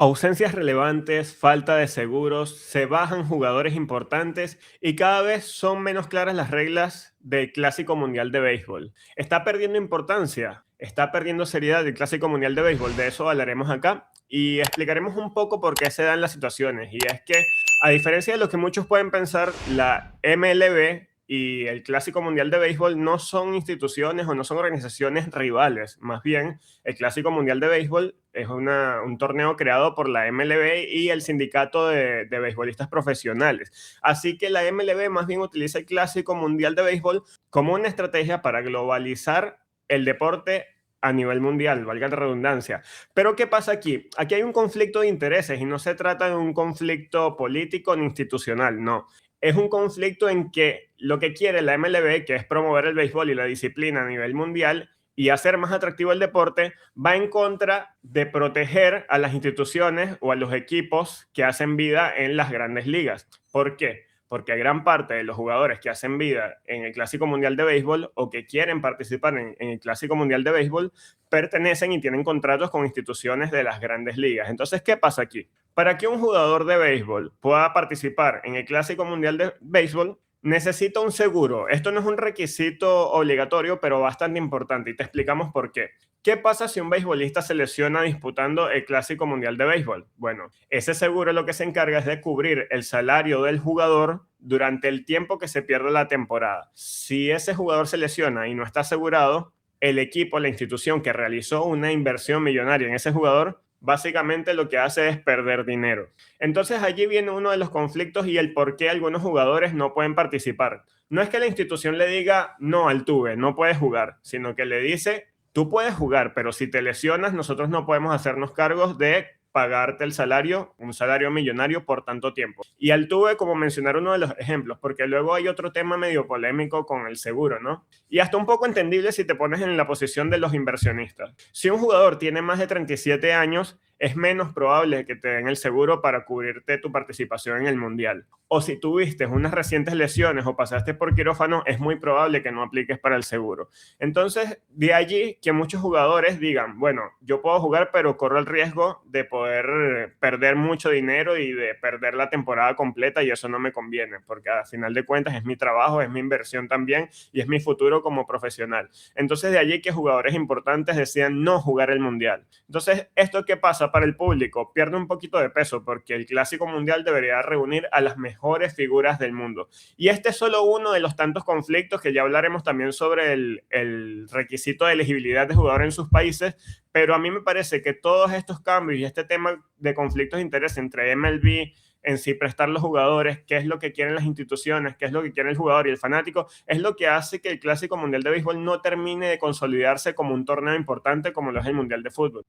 Ausencias relevantes, falta de seguros, se bajan jugadores importantes y cada vez son menos claras las reglas del Clásico Mundial de Béisbol. ¿Está perdiendo importancia? ¿Está perdiendo seriedad el Clásico Mundial de Béisbol? De eso hablaremos acá y explicaremos un poco por qué se dan las situaciones. Y es que, a diferencia de lo que muchos pueden pensar, la MLB y el Clásico Mundial de Béisbol no son instituciones o no son organizaciones rivales. Más bien, el Clásico Mundial de Béisbol es un torneo creado por la MLB y el sindicato de beisbolistas profesionales. Así que la MLB más bien utiliza el Clásico Mundial de Béisbol como una estrategia para globalizar el deporte a nivel mundial, valga la redundancia. Pero ¿qué pasa aquí? Aquí hay un conflicto de intereses y no se trata de un conflicto político ni institucional, no. Es un conflicto en que lo que quiere la MLB, que es promover el béisbol y la disciplina a nivel mundial, y hacer más atractivo el deporte, va en contra de proteger a las instituciones o a los equipos que hacen vida en las grandes ligas. ¿Por qué? Porque gran parte de los jugadores que hacen vida en el Clásico Mundial de Béisbol o que quieren participar en el Clásico Mundial de Béisbol pertenecen y tienen contratos con instituciones de las grandes ligas. Entonces, ¿qué pasa aquí? Para que un jugador de béisbol pueda participar en el Clásico Mundial de Béisbol, necesita un seguro. Esto no es un requisito obligatorio, pero bastante importante y te explicamos por qué. ¿Qué pasa si un beisbolista se lesiona disputando el Clásico Mundial de Béisbol? Bueno, ese seguro lo que se encarga es de cubrir el salario del jugador durante el tiempo que se pierde la temporada. Si ese jugador se lesiona y no está asegurado, el equipo, la institución que realizó una inversión millonaria en ese jugador, básicamente lo que hace es perder dinero. Entonces allí viene uno de los conflictos y el por qué algunos jugadores no pueden participar. No es que la institución le diga, no, Altuve, no puedes jugar, sino que le dice, tú puedes jugar, pero si te lesionas, nosotros no podemos hacernos cargos de pagarte el salario, un salario millonario por tanto tiempo. Y Altuve, como mencionar uno de los ejemplos, porque luego hay otro tema medio polémico con el seguro, ¿no? Y hasta un poco entendible si te pones en la posición de los inversionistas. Si un jugador tiene más de 37 años, es menos probable que te den el seguro para cubrirte tu participación en el Mundial. O si tuviste unas recientes lesiones o pasaste por quirófano, es muy probable que no apliques para el seguro. Entonces, de allí que muchos jugadores digan, bueno, yo puedo jugar, pero corro el riesgo de poder perder mucho dinero y de perder la temporada completa y eso no me conviene, porque al final de cuentas es mi trabajo, es mi inversión también y es mi futuro como profesional. Entonces, de allí que jugadores importantes decían no jugar el Mundial. Entonces, ¿esto qué pasa para el público? Pierde un poquito de peso porque el Clásico Mundial debería reunir a las mejores figuras del mundo. Y este es solo uno de los tantos conflictos que ya hablaremos también sobre el requisito de elegibilidad de jugador en sus países, pero a mí me parece que todos estos cambios y este tema de conflictos de interés entre MLB, en sí prestar los jugadores, qué es lo que quieren las instituciones, qué es lo que quiere el jugador y el fanático, es lo que hace que el Clásico Mundial de Béisbol no termine de consolidarse como un torneo importante como lo es el Mundial de Fútbol.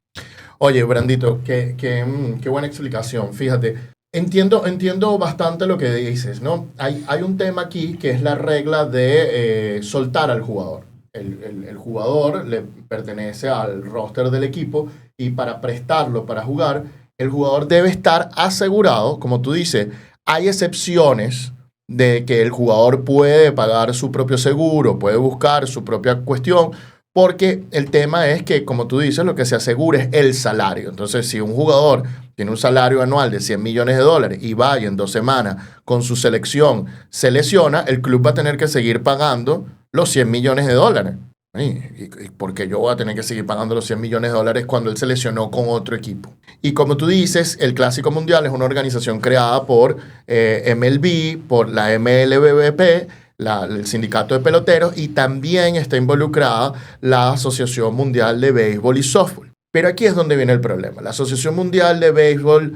Oye, Brandito, qué buena explicación. Fíjate, entiendo bastante lo que dices, ¿no? Hay un tema aquí que es la regla de soltar al jugador. El jugador le pertenece al roster del equipo y para prestarlo para jugar, el jugador debe estar asegurado, como tú dices, hay excepciones de que el jugador puede pagar su propio seguro, puede buscar su propia cuestión, porque el tema es que, como tú dices, lo que se asegura es el salario. Entonces, si un jugador tiene un salario anual de 100 millones de dólares y va y en 2 semanas con su selección se lesiona, el club va a tener que seguir pagando los 100 millones de dólares. ¿Y por qué yo voy a tener que seguir pagando los 100 millones de dólares cuando él se lesionó con otro equipo? Y como tú dices, el Clásico Mundial es una organización creada por MLB, por la MLBP, el sindicato de peloteros, y también está involucrada la Asociación Mundial de Béisbol y Softball. Pero aquí es donde viene el problema. La Asociación Mundial de Béisbol,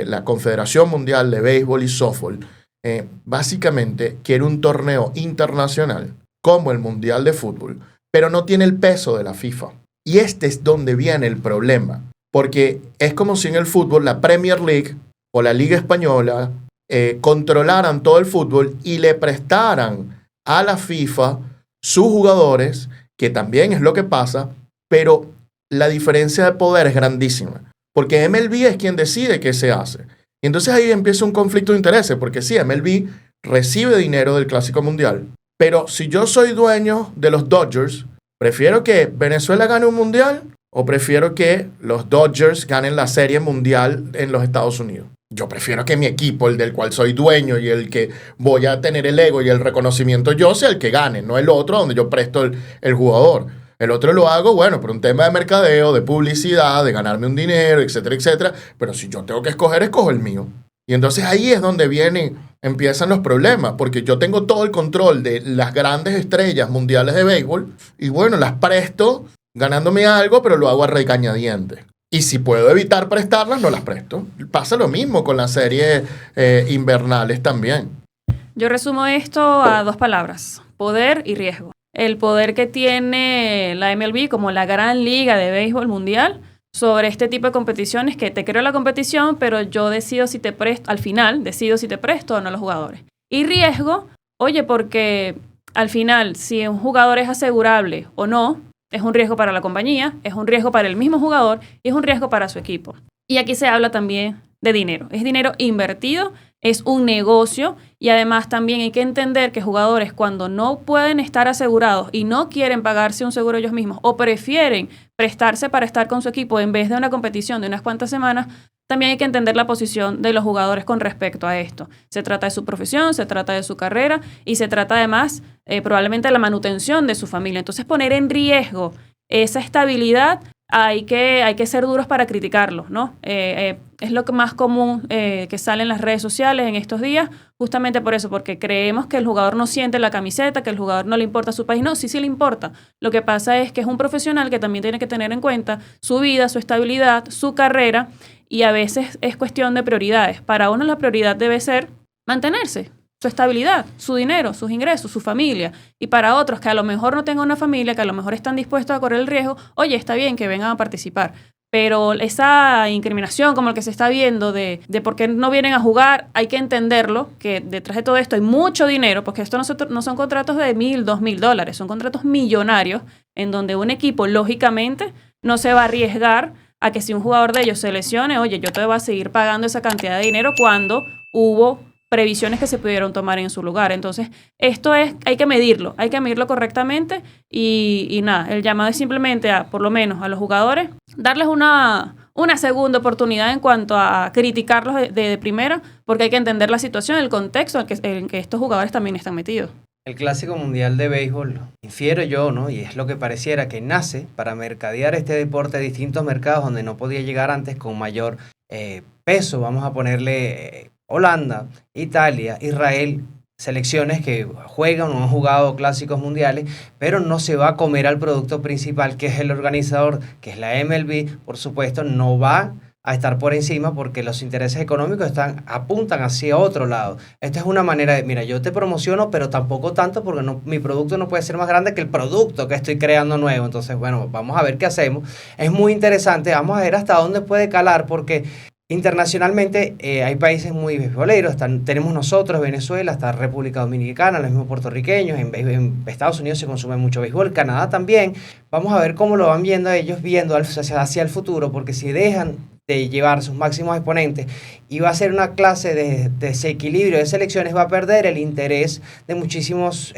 la Confederación Mundial de Béisbol y Softball, básicamente quiere un torneo internacional como el Mundial de Fútbol, pero no tiene el peso de la FIFA. Y este es donde viene el problema. Porque es como si en el fútbol la Premier League o la Liga Española controlaran todo el fútbol y le prestaran a la FIFA sus jugadores, que también es lo que pasa, pero la diferencia de poder es grandísima, porque MLB es quien decide qué se hace. Y entonces ahí empieza un conflicto de intereses, porque sí, MLB recibe dinero del Clásico Mundial, pero si yo soy dueño de los Dodgers, prefiero que Venezuela gane un mundial o prefiero que los Dodgers ganen la Serie Mundial en los Estados Unidos? Yo prefiero que mi equipo, el del cual soy dueño y el que voy a tener el ego y el reconocimiento yo, sea el que gane, no el otro donde yo presto el jugador. El otro lo hago, bueno, por un tema de mercadeo, de publicidad, de ganarme un dinero, etcétera, etcétera. Pero si yo tengo que escoger, escojo el mío. Y entonces ahí es donde empiezan los problemas, porque yo tengo todo el control de las grandes estrellas mundiales de béisbol y bueno, las presto ganándome algo, pero lo hago a regañadientes. Y si puedo evitar prestarlas, no las presto. Pasa lo mismo con las series invernales también. Yo resumo esto a 2 palabras: poder y riesgo. El poder que tiene la MLB como la gran liga de béisbol mundial sobre este tipo de competiciones, que te creo la competición, pero yo decido si te presto, al final decido si te presto o no a los jugadores. Y riesgo, oye, porque al final, si un jugador es asegurable o no, es un riesgo para la compañía, es un riesgo para el mismo jugador y es un riesgo para su equipo. Y aquí se habla también de dinero. Es dinero invertido, es un negocio y además también hay que entender que jugadores cuando no pueden estar asegurados y no quieren pagarse un seguro ellos mismos o prefieren prestarse para estar con su equipo en vez de una competición de unas cuantas semanas, también hay que entender la posición de los jugadores con respecto a esto. Se trata de su profesión, se trata de su carrera y se trata además probablemente de la manutención de su familia. Entonces poner en riesgo esa estabilidad hay que ser duros para criticarlo, ¿no? Es lo que más común que sale en las redes sociales en estos días, justamente por eso, porque creemos que el jugador no siente la camiseta, que el jugador no le importa su país. No, sí le importa. Lo que pasa es que es un profesional que también tiene que tener en cuenta su vida, su estabilidad, su carrera, y a veces es cuestión de prioridades. Para uno la prioridad debe ser mantenerse, su estabilidad, su dinero, sus ingresos, su familia. Y para otros que a lo mejor no tengan una familia, que a lo mejor están dispuestos a correr el riesgo, oye, está bien que vengan a participar. Pero esa incriminación como el que se está viendo de por qué no vienen a jugar, hay que entenderlo, que detrás de todo esto hay mucho dinero, porque esto no son contratos de $1,000, $2,000, son contratos millonarios en donde un equipo, lógicamente, no se va a arriesgar a que si un jugador de ellos se lesione, oye, yo te voy a seguir pagando esa cantidad de dinero cuando hubo previsiones que se pudieron tomar en su lugar. Entonces, hay que medirlo correctamente y nada, el llamado es simplemente por lo menos a los jugadores, darles una segunda oportunidad en cuanto a criticarlos de primera, porque hay que entender la situación, el contexto en que estos jugadores también están metidos. El Clásico Mundial de Béisbol, infiero yo, ¿no? Y es lo que pareciera que nace para mercadear este deporte a distintos mercados donde no podía llegar antes con mayor peso. Vamos a ponerle Holanda, Italia, Israel, selecciones que juegan o han jugado clásicos mundiales, pero no se va a comer al producto principal, que es el organizador, que es la MLB. Por supuesto, no va a estar por encima porque los intereses económicos apuntan hacia otro lado. Esta es una manera de, mira, yo te promociono, pero tampoco tanto porque mi producto no puede ser más grande que el producto que estoy creando nuevo. Entonces, bueno, vamos a ver qué hacemos. Es muy interesante, vamos a ver hasta dónde puede calar, porque internacionalmente hay países muy beisboleros. Tenemos nosotros, Venezuela, está República Dominicana, los mismos puertorriqueños, en Estados Unidos se consume mucho béisbol, Canadá también. Vamos a ver cómo lo van viendo ellos, viendo hacia el futuro, porque si dejan de llevar sus máximos exponentes y va a ser una clase de desequilibrio de selecciones, va a perder el interés de muchísimas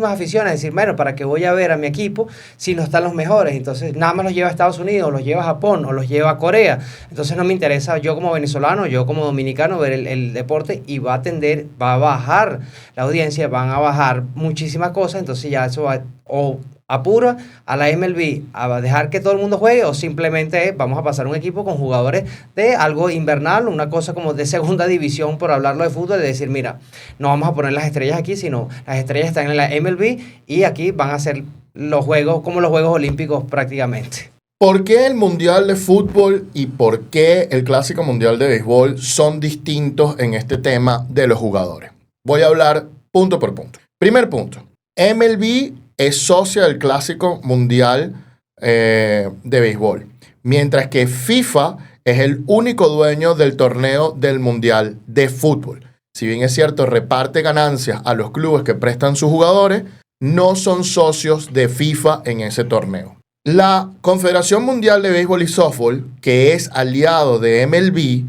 aficiones. Es decir, bueno, ¿para qué voy a ver a mi equipo si no están los mejores? Entonces nada más los lleva a Estados Unidos, o los lleva a Japón, o los lleva a Corea. Entonces no me interesa yo como venezolano, yo como dominicano ver el deporte, y va a bajar la audiencia, van a bajar muchísimas cosas. Entonces ya eso va apura a la MLB a dejar que todo el mundo juegue, o simplemente vamos a pasar un equipo con jugadores de algo invernal, una cosa como de segunda división, por hablarlo de fútbol, de decir, mira, no vamos a poner las estrellas aquí, sino las estrellas están en la MLB y aquí van a ser los juegos como los Juegos Olímpicos prácticamente. ¿Por qué el Mundial de Fútbol y por qué el Clásico Mundial de Béisbol son distintos en este tema de los jugadores? Voy a hablar punto por punto. Primer punto, MLB es socia del Clásico Mundial de Béisbol, mientras que FIFA es el único dueño del torneo del Mundial de Fútbol. Si bien es cierto, reparte ganancias a los clubes que prestan sus jugadores, no son socios de FIFA en ese torneo. La Confederación Mundial de Béisbol y Softball, que es aliado de MLB,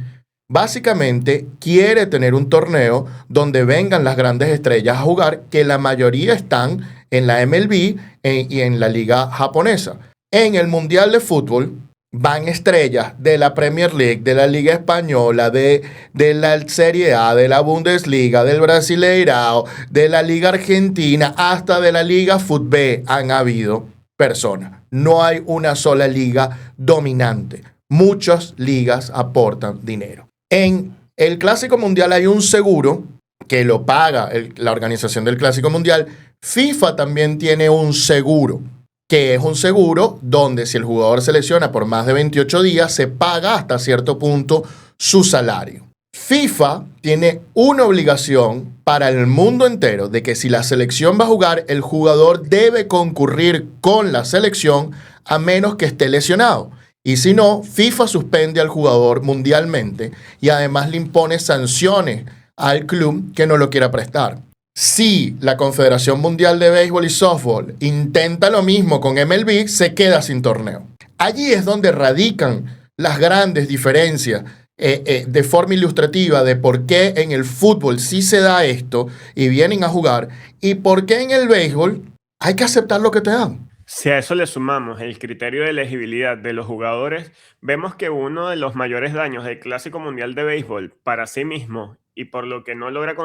básicamente quiere tener un torneo donde vengan las grandes estrellas a jugar, que la mayoría están en la MLB y en la liga japonesa. En el Mundial de Fútbol van estrellas de la Premier League, de la Liga Española, de la Serie A, de la Bundesliga, del Brasileirao, de la Liga Argentina, hasta de la Liga Fútbol han habido personas. No hay una sola liga dominante. Muchas ligas aportan dinero. En el Clásico Mundial hay un seguro que lo paga la organización del Clásico Mundial. FIFA también tiene un seguro, que es un seguro donde si el jugador se lesiona por más de 28 días, se paga hasta cierto punto su salario. FIFA tiene una obligación para el mundo entero de que si la selección va a jugar, el jugador debe concurrir con la selección a menos que esté lesionado. Y si no, FIFA suspende al jugador mundialmente y además le impone sanciones al club que no lo quiera prestar. Si la Confederación Mundial de Béisbol y Softball intenta lo mismo con MLB, se queda sin torneo. Allí es donde radican las grandes diferencias de forma ilustrativa de por qué en el fútbol sí se da esto y vienen a jugar y por qué en el béisbol hay que aceptar lo que te dan. Si a eso le sumamos el criterio de elegibilidad de los jugadores, vemos que uno de los mayores daños del Clásico Mundial de Béisbol para sí mismo y por lo que no logra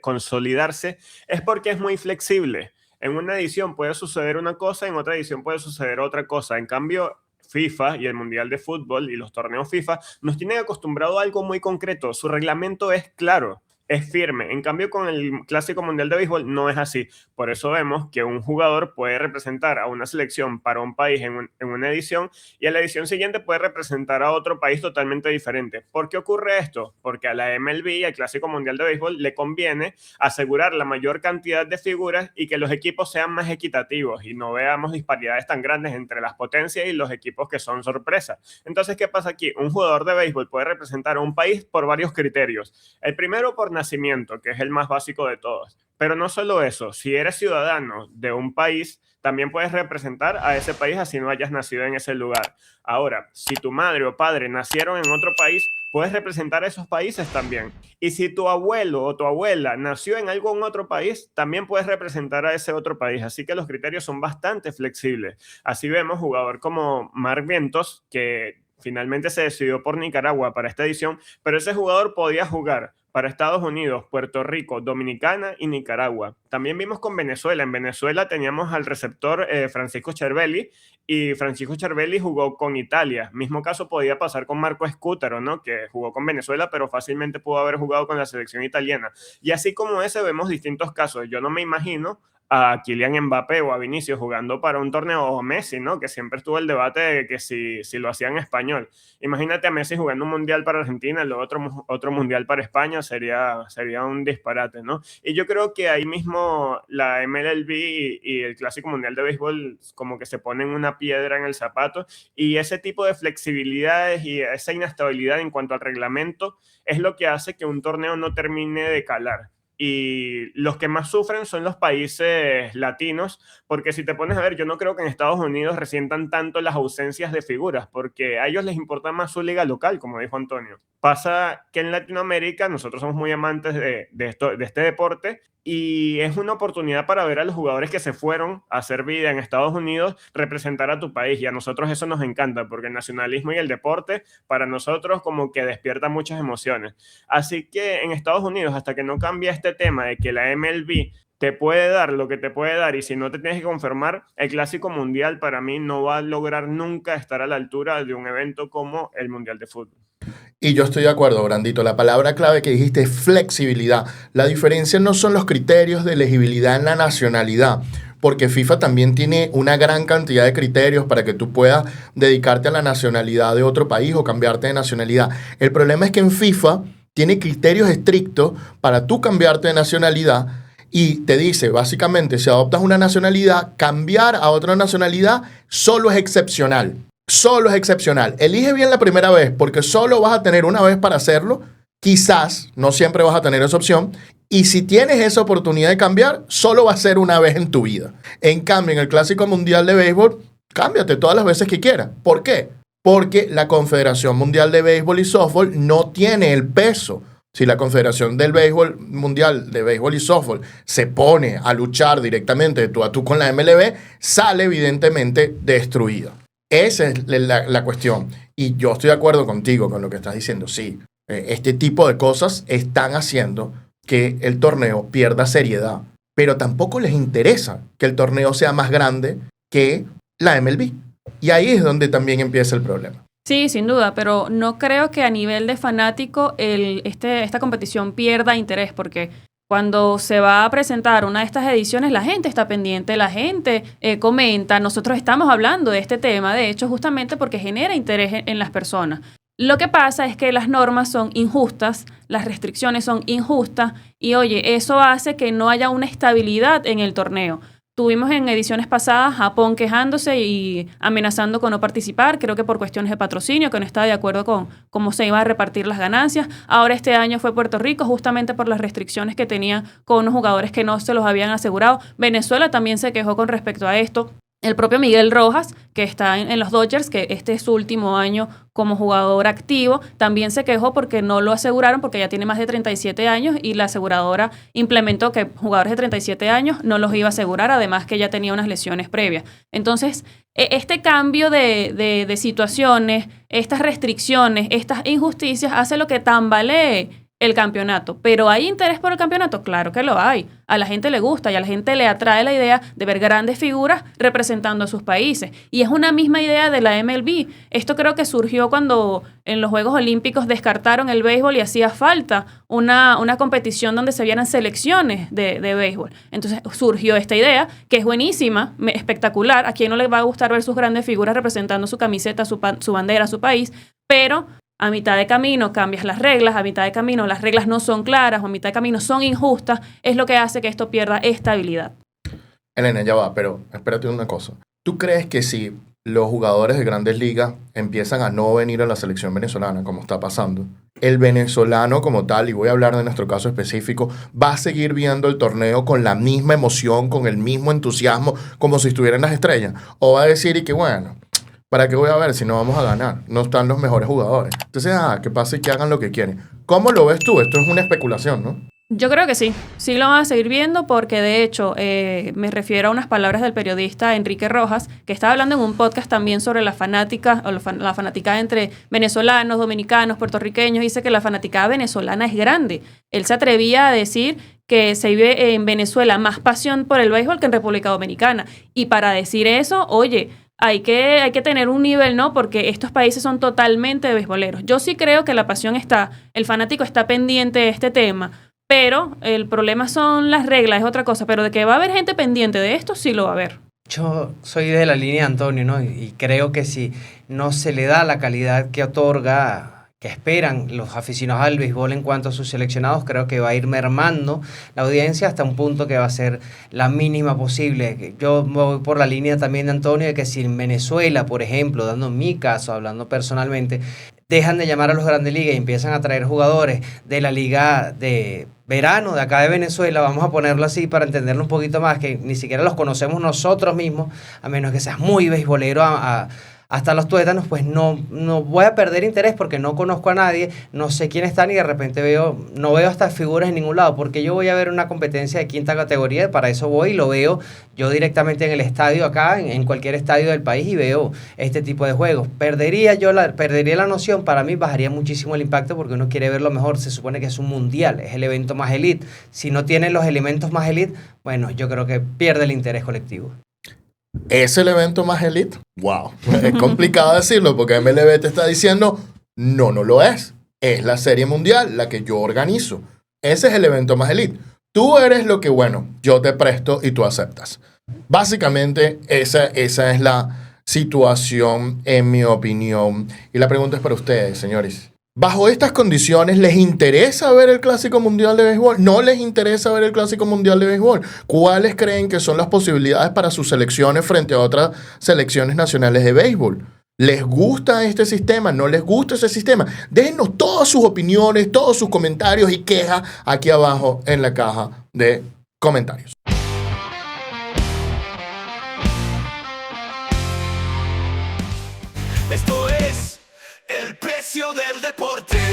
consolidarse es porque es muy flexible. En una edición puede suceder una cosa, en otra edición puede suceder otra cosa. En cambio, FIFA y el Mundial de Fútbol y los torneos FIFA nos tienen acostumbrado a algo muy concreto. Su reglamento es claro, es firme. En cambio, con el Clásico Mundial de Béisbol no es así. Por eso vemos que un jugador puede representar a una selección para un país en una edición y en la edición siguiente puede representar a otro país totalmente diferente. ¿Por qué ocurre esto? Porque a la MLB y al Clásico Mundial de Béisbol le conviene asegurar la mayor cantidad de figuras y que los equipos sean más equitativos y no veamos disparidades tan grandes entre las potencias y los equipos que son sorpresa. Entonces, ¿qué pasa aquí? Un jugador de béisbol puede representar a un país por varios criterios. El primero, por nacimiento, que es el más básico de todos. Pero no solo eso, si eres ciudadano de un país, también puedes representar a ese país así no hayas nacido en ese lugar. Ahora, si tu madre o padre nacieron en otro país, puedes representar a esos países también. Y si tu abuelo o tu abuela nació en algún otro país, también puedes representar a ese otro país. Así que los criterios son bastante flexibles. Así vemos jugador como Mark Vientos, que finalmente se decidió por Nicaragua para esta edición, pero ese jugador podía jugar para Estados Unidos, Puerto Rico, Dominicana y Nicaragua. También vimos con Venezuela. En Venezuela teníamos al receptor Francisco Cervelli y Francisco Cervelli jugó con Italia. Mismo caso podía pasar con Marco Scutaro, ¿no? Que jugó con Venezuela, pero fácilmente pudo haber jugado con la selección italiana. Y así como ese vemos distintos casos. Yo no me imagino a Kylian Mbappé o a Vinicius jugando para un torneo, o Messi, ¿no? Que siempre estuvo el debate de que si lo hacía en español. Imagínate a Messi jugando un mundial para Argentina y luego otro mundial para España, sería un disparate, ¿no? Y yo creo que ahí mismo la MLB y el Clásico Mundial de Béisbol como que se ponen una piedra en el zapato y ese tipo de flexibilidades y esa inestabilidad en cuanto al reglamento es lo que hace que un torneo no termine de calar. Y los que más sufren son los países latinos, porque si te pones a ver, yo no creo que en Estados Unidos resientan tanto las ausencias de figuras, porque a ellos les importa más su liga local, como dijo Antonio. Pasa que en Latinoamérica nosotros somos muy amantes de este deporte y es una oportunidad para ver a los jugadores que se fueron a hacer vida en Estados Unidos representar a tu país, y a nosotros eso nos encanta, porque el nacionalismo y el deporte para nosotros como que despierta muchas emociones. Así que en Estados Unidos, hasta que no cambie este tema de que la MLB te puede dar lo que te puede dar y si no te tienes que conformar, el Clásico Mundial para mí no va a lograr nunca estar a la altura de un evento como el Mundial de Fútbol. Y yo estoy de acuerdo, Brandito. La palabra clave que dijiste es flexibilidad. La diferencia no son los criterios de elegibilidad en la nacionalidad, porque FIFA también tiene una gran cantidad de criterios para que tú puedas dedicarte a la nacionalidad de otro país o cambiarte de nacionalidad. El problema es que en FIFA tiene criterios estrictos para tú cambiarte de nacionalidad y te dice, básicamente, si adoptas una nacionalidad, cambiar a otra nacionalidad solo es excepcional. Solo es excepcional. Elige bien la primera vez porque solo vas a tener una vez para hacerlo. Quizás, no siempre vas a tener esa opción. Y si tienes esa oportunidad de cambiar, solo va a ser una vez en tu vida. En cambio, en el Clásico Mundial de Béisbol, cámbiate todas las veces que quieras. ¿Por qué? Porque la Confederación Mundial de Béisbol y Softball no tiene el peso. Si la Confederación del Béisbol Mundial de Béisbol y Softball se pone a luchar directamente de tú a tú con la MLB, sale evidentemente destruida. Esa es la cuestión. Y yo estoy de acuerdo contigo con lo que estás diciendo. Sí, este tipo de cosas están haciendo que el torneo pierda seriedad. Pero tampoco les interesa que el torneo sea más grande que la MLB. Y ahí es donde también empieza el problema. Sí, sin duda, pero no creo que a nivel de fanático esta competición pierda interés, porque cuando se va a presentar una de estas ediciones, la gente está pendiente, la gente comenta, nosotros estamos hablando de este tema, de hecho, justamente porque genera interés en las personas. Lo que pasa es que las normas son injustas, las restricciones son injustas y, oye, eso hace que no haya una estabilidad en el torneo. Tuvimos en ediciones pasadas Japón quejándose y amenazando con no participar, creo que por cuestiones de patrocinio, que no estaba de acuerdo con cómo se iban a repartir las ganancias. Ahora este año fue Puerto Rico, justamente por las restricciones que tenían con unos jugadores que no se los habían asegurado. Venezuela también se quejó con respecto a esto. El propio Miguel Rojas, que está en los Dodgers, que este es su último año como jugador activo, también se quejó porque no lo aseguraron, porque ya tiene más de 37 años y la aseguradora implementó que jugadores de 37 años no los iba a asegurar, además que ya tenía unas lesiones previas. Entonces, este cambio de situaciones, estas restricciones, estas injusticias, hace lo que tambalee el campeonato. ¿Pero hay interés por el campeonato? Claro que lo hay. A la gente le gusta y a la gente le atrae la idea de ver grandes figuras representando a sus países. Y es una misma idea de la MLB. Esto creo que surgió cuando en los Juegos Olímpicos descartaron el béisbol y hacía falta una competición donde se vieran selecciones de béisbol. Entonces surgió esta idea, que es buenísima, espectacular. A quien no le va a gustar ver sus grandes figuras representando su camiseta, su bandera, su país, pero a mitad de camino cambias las reglas, a mitad de camino las reglas no son claras o a mitad de camino son injustas, es lo que hace que esto pierda estabilidad. Elena, ya va, pero espérate una cosa. ¿Tú crees que si los jugadores de grandes ligas empiezan a no venir a la selección venezolana, como está pasando, el venezolano como tal, y voy a hablar de nuestro caso específico, va a seguir viendo el torneo con la misma emoción, con el mismo entusiasmo, como si estuvieran las estrellas? ¿O va a decir y que bueno, ¿para qué voy a ver si no vamos a ganar? No están los mejores jugadores. Entonces, que pase y que hagan lo que quieren. ¿Cómo lo ves tú? Esto es una especulación, ¿no? Yo creo que sí. Sí lo van a seguir viendo porque, de hecho, me refiero a unas palabras del periodista Enrique Rojas, que estaba hablando en un podcast también sobre la fanática, o la fanaticada entre venezolanos, dominicanos, puertorriqueños. Dice que la fanaticada venezolana es grande. Él se atrevía a decir que se vive en Venezuela más pasión por el béisbol que en República Dominicana. Y para decir eso, oye, hay que tener un nivel, ¿no? Porque estos países son totalmente beisboleros. Yo sí creo que la pasión está, el fanático está pendiente de este tema, pero el problema son las reglas, es otra cosa. Pero de que va a haber gente pendiente de esto, sí lo va a haber. Yo soy de la línea de Antonio, ¿no? Y creo que si no se le da la calidad que otorga, que esperan los aficionados al béisbol en cuanto a sus seleccionados, creo que va a ir mermando la audiencia hasta un punto que va a ser la mínima posible. Yo me voy por la línea también de Antonio de que si en Venezuela, por ejemplo, dando mi caso, hablando personalmente, dejan de llamar a los Grandes Ligas y empiezan a traer jugadores de la liga de verano de acá de Venezuela, vamos a ponerlo así para entenderlo un poquito más, que ni siquiera los conocemos nosotros mismos, a menos que seas muy beisbolero hasta los tuétanos, pues no voy a perder interés porque no conozco a nadie, no sé quién están y de repente no veo estas figuras en ningún lado, porque yo voy a ver una competencia de quinta categoría, para eso voy y lo veo yo directamente en el estadio acá, en cualquier estadio del país y veo este tipo de juegos. Perdería la noción, para mí bajaría muchísimo el impacto porque uno quiere ver lo mejor, se supone que es un mundial, es el evento más elite. Si no tiene los elementos más elite, bueno, yo creo que pierde el interés colectivo. ¿Es el evento más elite? ¡Wow! Es complicado decirlo porque MLB te está diciendo, no lo es. Es la Serie Mundial, la que yo organizo. Ese es el evento más elite. Tú eres lo que, bueno, yo te presto y tú aceptas. Básicamente, esa es la situación, en mi opinión. Y la pregunta es para ustedes, señores. Bajo estas condiciones, ¿les interesa ver el Clásico Mundial de Béisbol? ¿No les interesa ver el Clásico Mundial de Béisbol? ¿Cuáles creen que son las posibilidades para sus selecciones frente a otras selecciones nacionales de béisbol? ¿Les gusta este sistema? ¿No les gusta ese sistema? Déjennos todas sus opiniones, todos sus comentarios y quejas aquí abajo en la caja de comentarios. Esto es el precio del deporte.